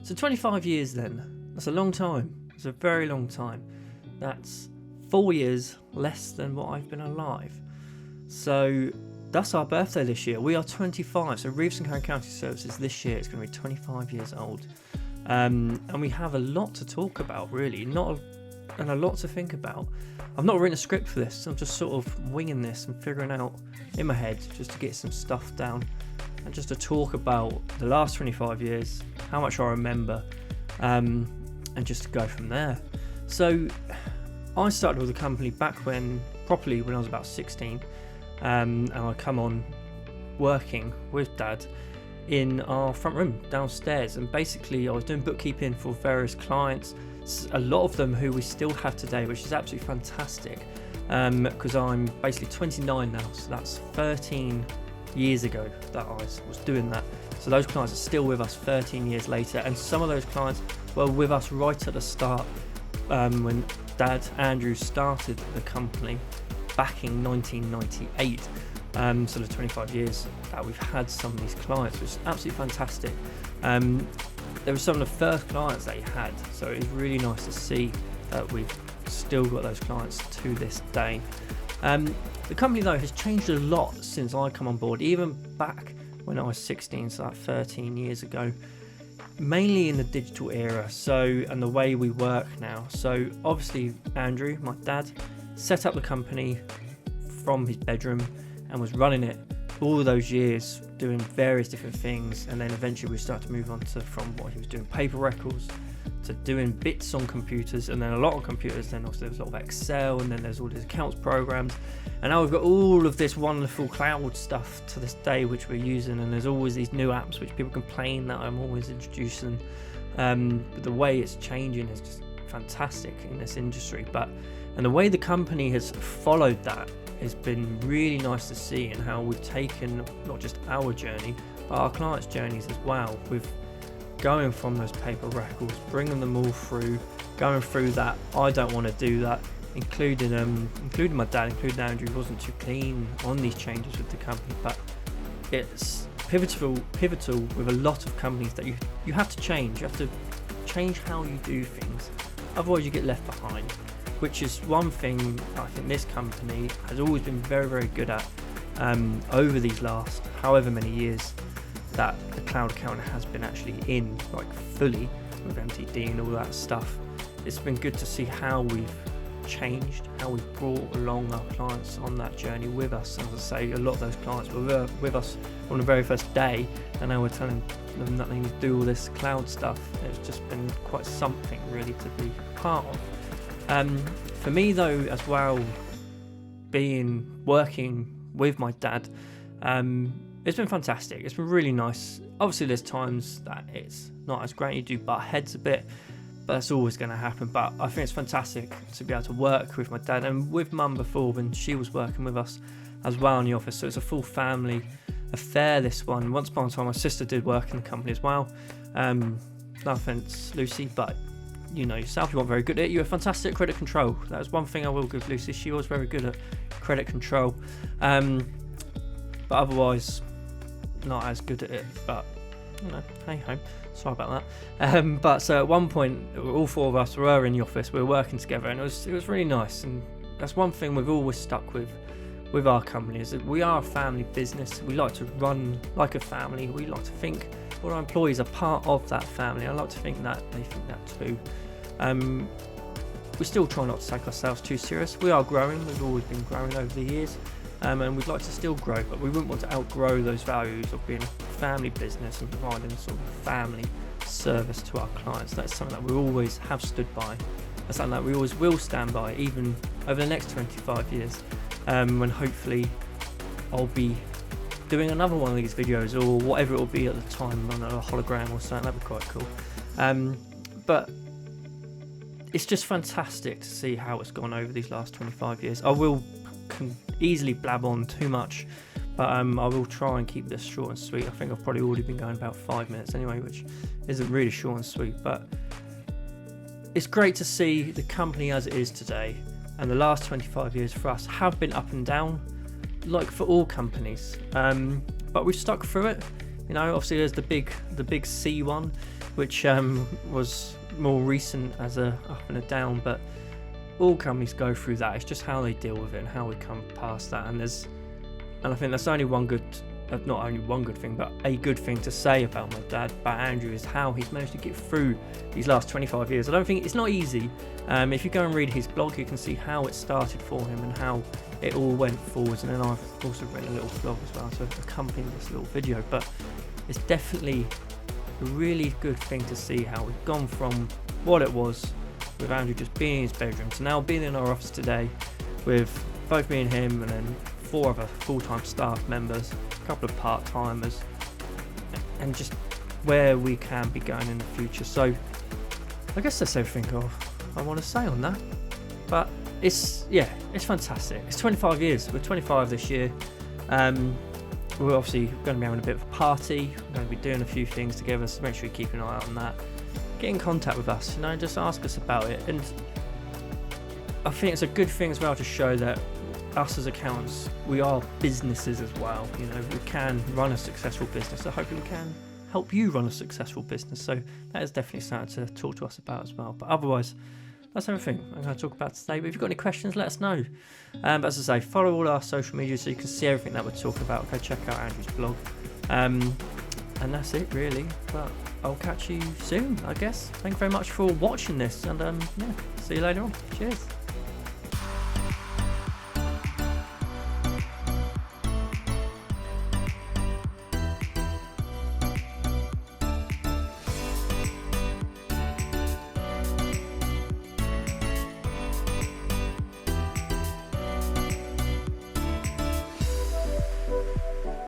So 25 years then, that's a long time. It's a very long time. That's 4 years less than what I've been alive. So that's our birthday this year. We are 25. So Revis Co Accounting Services this year is going to be 25 years old. And we have a lot to talk about, really, and a lot to think about. I've not written a script for this. I'm just sort of winging this and figuring out in my head just to get some stuff down and just to talk about the last 25 years, how much I remember, and just to go from there. So I started with the company back when I was about 16, and I come on working with Dad in our front room downstairs, and basically I was doing bookkeeping for various clients, a lot of them who we still have today, which is absolutely fantastic, because I'm basically 29 now, so that's 13 years ago that I was doing that. So those clients are still with us 13 years later, and some of those clients were with us right at the start, when Dad Andrew started the company back in 1998. So the 25 years that we've had some of these clients, which is absolutely fantastic. They were some of the first clients that he had, so it was really nice to see that we've still got those clients to this day. The company though has changed a lot since I come on board, even back when I was 16, so like 13 years ago, mainly in the digital era, and the way we work now. So obviously Andrew, my dad, set up the company from his bedroom and was running it all those years, doing various different things, and then eventually we started to move on to, from what he was doing, paper records, to doing bits on computers, and then a lot of computers, then also there's a lot of Excel, and then there's all these accounts programs, and now we've got all of this wonderful cloud stuff to this day which we're using, and there's always these new apps which people complain that I'm always introducing. But the way it's changing is just fantastic in this industry, and the way the company has followed that has been really nice to see, and how we've taken not just our journey but our clients' journeys as well, with going from those paper records, bringing them all through, going through that. I don't want to do that, including my dad, including Andrew, wasn't too keen on these changes with the company, but it's pivotal with a lot of companies that you have to change. You have to change how you do things, otherwise you get left behind, which is one thing I think this company has always been very, very good at over these last however many years that the cloud accounting has been actually in, like fully, with MTD and all that stuff. It's been good to see how we've changed, how we've brought along our clients on that journey with us. As I say, a lot of those clients were with us on the very first day, and now we're telling them that they need to do all this cloud stuff. It's just been quite something really to be part of. For me though, as well, working with my dad, it's been fantastic. It's been really nice. Obviously there's times that it's not as great, you do butt heads a bit, but that's always going to happen. But I think it's fantastic to be able to work with my dad and with mum before, when she was working with us as well in the office. So it's a full family affair, this one. Once upon a time my sister did work in the company as well. No offence, Lucy, but you know yourself, you weren't very good at it. You were fantastic at credit control. That was one thing I will give Lucy. She was very good at credit control, but otherwise not as good at it. But you know, hey ho, sorry about that. But so at one point, all four of us were in the office. We were working together, and it was really nice. And that's one thing we've always stuck with our company, is that we are a family business. We like to run like a family. We like to think all our employees are part of that family. I like to think that they think that too. We still try not to take ourselves too serious. We are growing. We've always been growing over the years, and we'd like to still grow, but we wouldn't want to outgrow those values of being a family business and providing sort of family service to our clients. That's something that we always have stood by. That's something that we always will stand by, even over the next 25 years, when hopefully I'll be doing another one of these videos, or whatever it will be at the time, on a hologram or something. That'd be quite cool. But it's just fantastic to see how it's gone over these last 25 years. I can easily blab on too much, but I will try and keep this short and sweet. I think I've probably already been going about 5 minutes anyway, which isn't really short and sweet, but it's great to see the company as it is today. And the last 25 years for us have been up and down, like for all companies, but we've stuck through it. You know, obviously there's the big C one, which was more recent as a up and a down, but all companies go through that. It's just how they deal with it and how we come past that. And I think that's only one good, not only one good thing, but a good thing to say about my dad, about Andrew, is how he's managed to get through these last 25 years. I don't think it's not easy. If you go and read his blog, you can see how it started for him and how it all went forwards. And then I've also written a little blog as well to accompany this little video. But it's definitely a really good thing to see how we've gone from what it was with Andrew just being in his bedroom to now being in our office today with both me and him, and then 4 other full-time staff members, a couple of part-timers, and just where we can be going in the future. So I guess that's everything I want to say on that. But it's fantastic. It's 25 years. We're 25 this year. We're obviously going to be having a bit of a party. We're going to be doing a few things together, so make sure you keep an eye on that. Get in contact with us, just ask us about it. And I think it's a good thing as well to show that us as accountants, we are businesses as well. We can run a successful business, so hopefully we can help you run a successful business. So that is definitely something to talk to us about as well. But otherwise, that's everything I'm going to talk about today. But if you've got any questions, let us know. But as I say, follow all our social media so you can see everything that we're talking about. Go check out Andrew's blog. And that's it really. But I'll catch you soon, I guess. Thank you very much for watching this, and see you later on. Cheers.